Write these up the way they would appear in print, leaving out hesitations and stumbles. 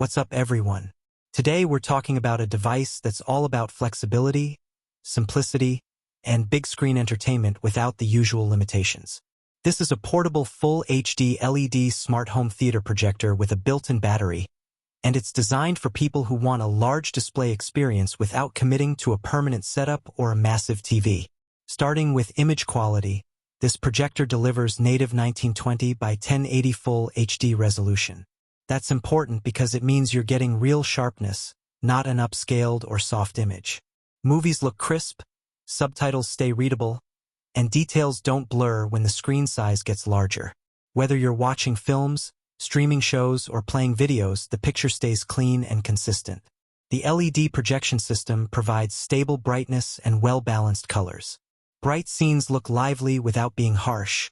What's up, everyone? Today we're talking about a device that's all about flexibility, simplicity, and big screen entertainment without the usual limitations. This is a portable full HD LED smart home theater projector with a built-in battery, and it's designed for people who want a large display experience without committing to a permanent setup or a massive TV. Starting with image quality, this projector delivers native 1920 by 1080 full HD resolution. That's important because it means you're getting real sharpness, not an upscaled or soft image. Movies look crisp, subtitles stay readable, and details don't blur when the screen size gets larger. Whether you're watching films, streaming shows, or playing videos, the picture stays clean and consistent. The LED projection system provides stable brightness and well-balanced colors. Bright scenes look lively without being harsh,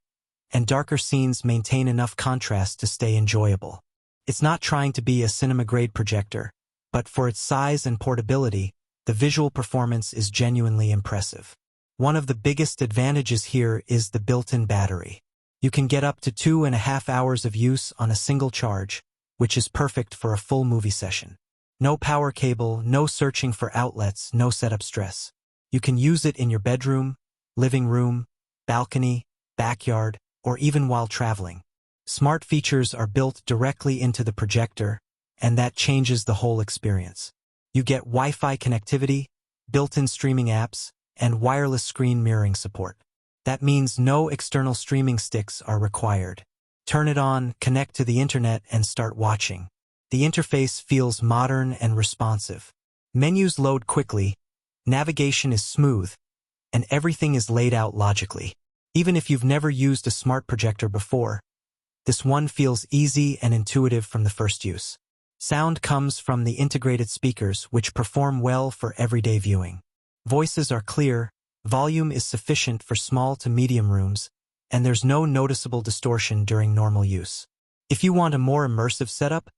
and darker scenes maintain enough contrast to stay enjoyable. It's not trying to be a cinema-grade projector, but for its size and portability, the visual performance is genuinely impressive. One of the biggest advantages here is the built-in battery. You can get up to 2.5 hours of use on a single charge, which is perfect for a full movie session. No power cable, no searching for outlets, no setup stress. You can use it in your bedroom, living room, balcony, backyard, or even while traveling. Smart features are built directly into the projector, and that changes the whole experience. You get Wi-Fi connectivity, built-in streaming apps, and wireless screen mirroring support. That means no external streaming sticks are required. Turn it on, connect to the internet, and start watching. The interface feels modern and responsive. Menus load quickly, navigation is smooth, and everything is laid out logically. Even if you've never used a smart projector before, this one feels easy and intuitive from the first use. Sound comes from the integrated speakers, which perform well for everyday viewing. Voices are clear, volume is sufficient for small to medium rooms, and there's no noticeable distortion during normal use. If you want a more immersive setup,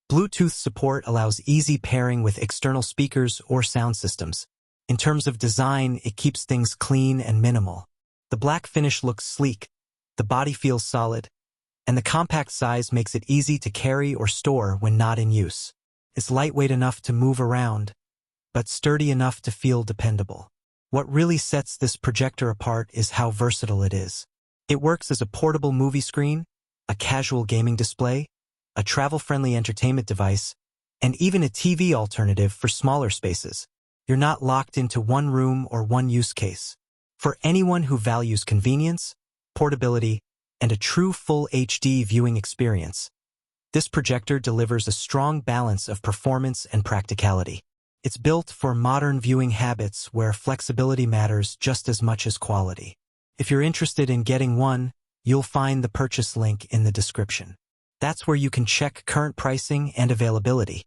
Bluetooth support allows easy pairing with external speakers or sound systems. In terms of design, it keeps things clean and minimal. The black finish looks sleek, the body feels solid, and the compact size makes it easy to carry or store when not in use. It's lightweight enough to move around, but sturdy enough to feel dependable. What really sets this projector apart is how versatile it is. It works as a portable movie screen, a casual gaming display, a travel-friendly entertainment device, and even a TV alternative for smaller spaces. You're not locked into one room or one use case. For anyone who values convenience, portability, and a true full HD viewing experience, this projector delivers a strong balance of performance and practicality. It's built for modern viewing habits where flexibility matters just as much as quality. If you're interested in getting one, you'll find the purchase link in the description. That's where you can check current pricing and availability.